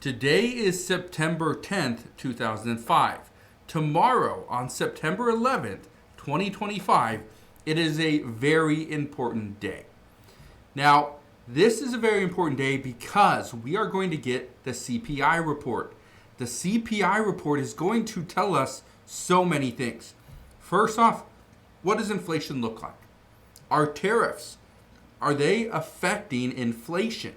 Today is September 10th, 2005. Tomorrow, on September 11th, 2025, it is a very important day. Now, this is a very important day because we are going to get the CPI report. The CPI report is going to tell us so many things. First off, what does inflation look like? Are tariffs, are they affecting inflation?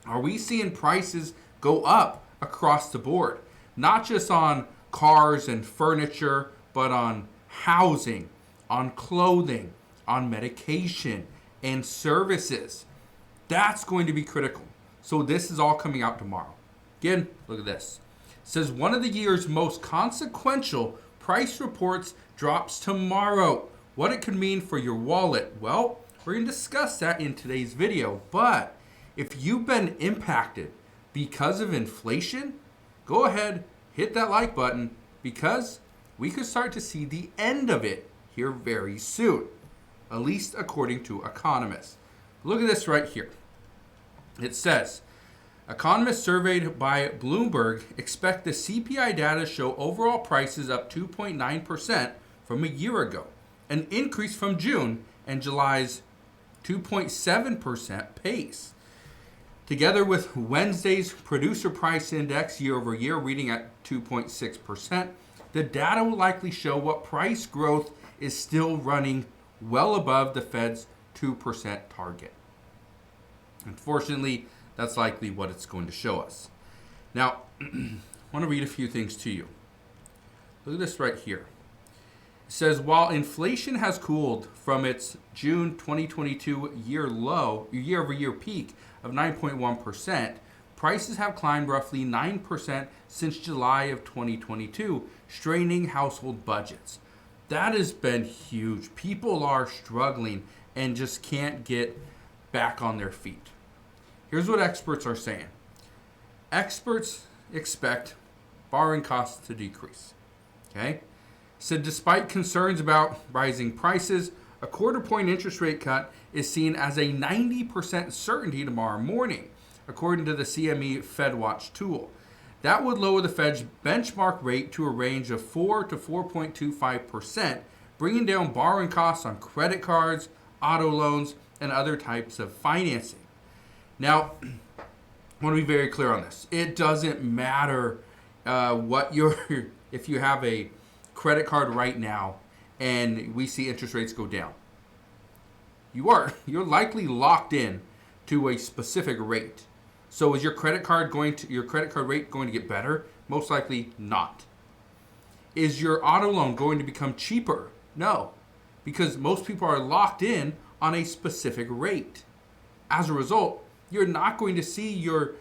Are we seeing prices go up across the board? Not just on cars and furniture, but on housing, on clothing, on medication, and services. That's going to be critical. So this is all coming out tomorrow. Again, look at this. It says one of the year's most consequential price reports drops tomorrow. What it could mean for your wallet? Well, we're going to discuss that in today's video. But if you've been impacted because of inflation, go ahead, hit that like button because we could start to see the end of it here very soon, at least according to economists. Look at this right here. It says, economists surveyed by Bloomberg expect the CPI data to show overall prices up 2.9% from a year ago, an increase from June and July's 2.7% pace. Together with Wednesday's producer price index year over year reading at 2.6%, the data will likely show what price growth is still running well above the Fed's 2% target. Unfortunately, that's likely what it's going to show us. Now, I want to read a few things to you. Look at this right here. It says, while inflation has cooled from its June 2022 year-over-year peak of 9.1%, prices have climbed roughly 9% since July of 2022, straining household budgets. That has been huge. People are struggling and just can't get back on their feet. Here's what experts are saying. Experts expect borrowing costs to decrease. Okay? So despite concerns about rising prices, a quarter-point interest rate cut is seen as a 90% certainty tomorrow morning, according to the CME FedWatch tool. That would lower the Fed's benchmark rate to a range of 4 to 4.25%, bringing down borrowing costs on credit cards, auto loans, and other types of financing. Now, I want to be very clear on this. It doesn't matter if you have a credit card right now and we see interest rates go down. You're likely locked in to a specific rate. So is your credit card rate going to get better? Most likely not. Is your auto loan going to become cheaper? No, because most people are locked in on a specific rate. As a result, you're not going to see your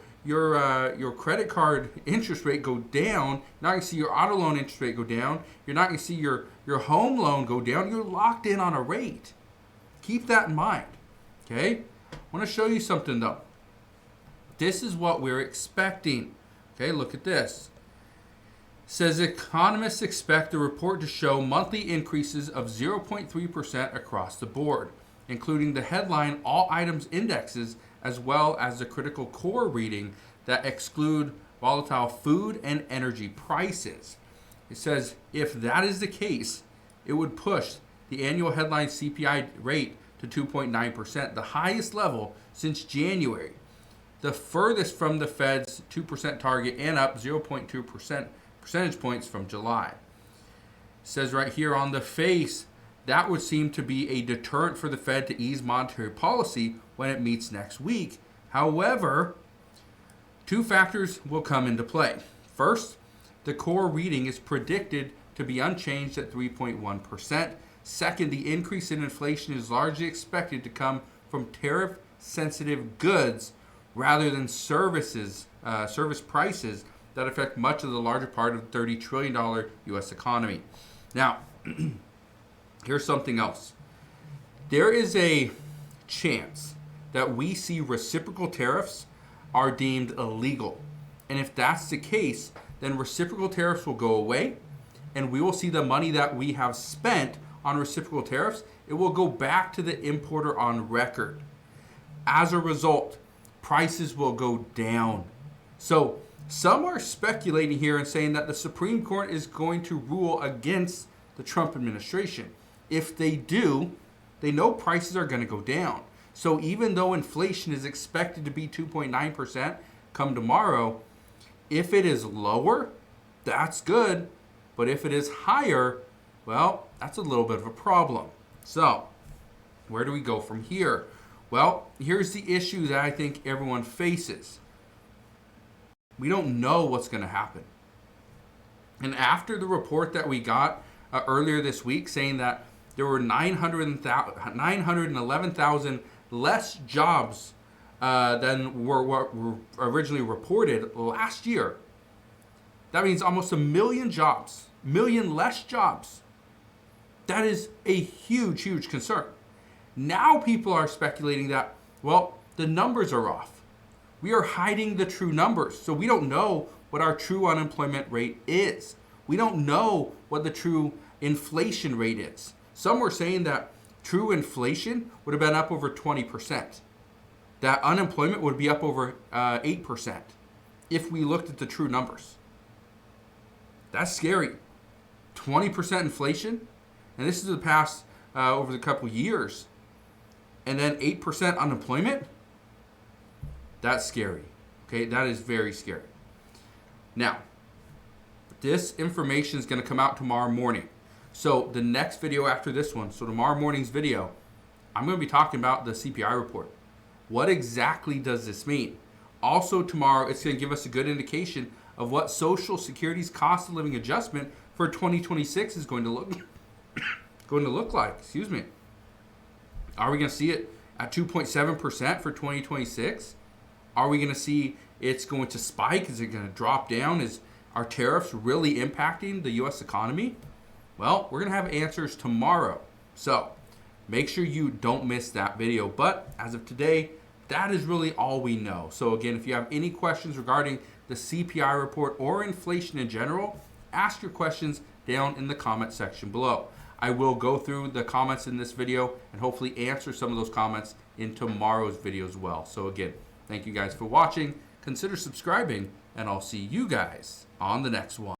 credit card interest rate go down. You're not going to see your auto loan interest rate go down. You're not going to see your home loan go down. You're locked in on a rate. Keep that in mind. Okay? I want to show you something though. This is what we're expecting. Okay, look at this. It says economists expect the report to show monthly increases of 0.3% across the board, including the headline all items indexes as well as the critical core reading that exclude volatile food and energy prices. It says if that is the case, it would push the annual headline CPI rate to 2.9%, the highest level since January, the furthest from the Fed's 2% target and up 0.2% percentage points from July. It says right here on the face, that would seem to be a deterrent for the Fed to ease monetary policy when it meets next week. However, two factors will come into play. First, the core reading is predicted to be unchanged at 3.1%. Second, the increase in inflation is largely expected to come from tariff-sensitive goods rather than service prices that affect much of the larger part of the $30 trillion U.S. economy. Now, here's something else. There is a chance that we see reciprocal tariffs are deemed illegal. And if that's the case, then reciprocal tariffs will go away and we will see the money that we have spent on reciprocal tariffs, it will go back to the importer on record. As a result, prices will go down. So Some are speculating here and saying that the Supreme Court is going to rule against the Trump administration. If they do, they know prices are going to go down. So even though inflation is expected to be 2.9% come tomorrow, if it is lower, that's good. But if it is higher, well, that's a little bit of a problem. So where do we go from here? Well, here's the issue that I think everyone faces. We don't know what's going to happen. And after the report that we got earlier this week saying that there were 911,000 less jobs than were originally reported last year, that means almost 1 million jobs, less jobs. That is a huge, huge concern. Now people are speculating that, well, the numbers are off. We are hiding the true numbers. So we don't know what our true unemployment rate is. We don't know what the true inflation rate is. Some were saying that true inflation would have been up over 20%. That unemployment would be up over 8% if we looked at the true numbers. That's scary. 20% inflation, and this is the past over the couple years, and then 8% unemployment. That's scary. Okay, that is very scary. Now, this information is going to come out tomorrow morning. So the next video after this one, so tomorrow morning's video, I'm going to be talking about the CPI report. What exactly does this mean? Also tomorrow, it's going to give us a good indication of what Social Security's cost of living adjustment for 2026 is going to look like. Excuse me. Are we going to see it at 2.7% for 2026? Are we going to see it's going to spike? Is it going to drop down? Is our tariffs really impacting the U.S. economy? Well, we're going to have answers tomorrow. So make sure you don't miss that video. But as of today, that is really all we know. So again, if you have any questions regarding the CPI report or inflation in general, ask your questions down in the comment section below. I will go through the comments in this video and hopefully answer some of those comments in tomorrow's video as well. So again, thank you guys for watching. Consider subscribing, and I'll see you guys on the next one.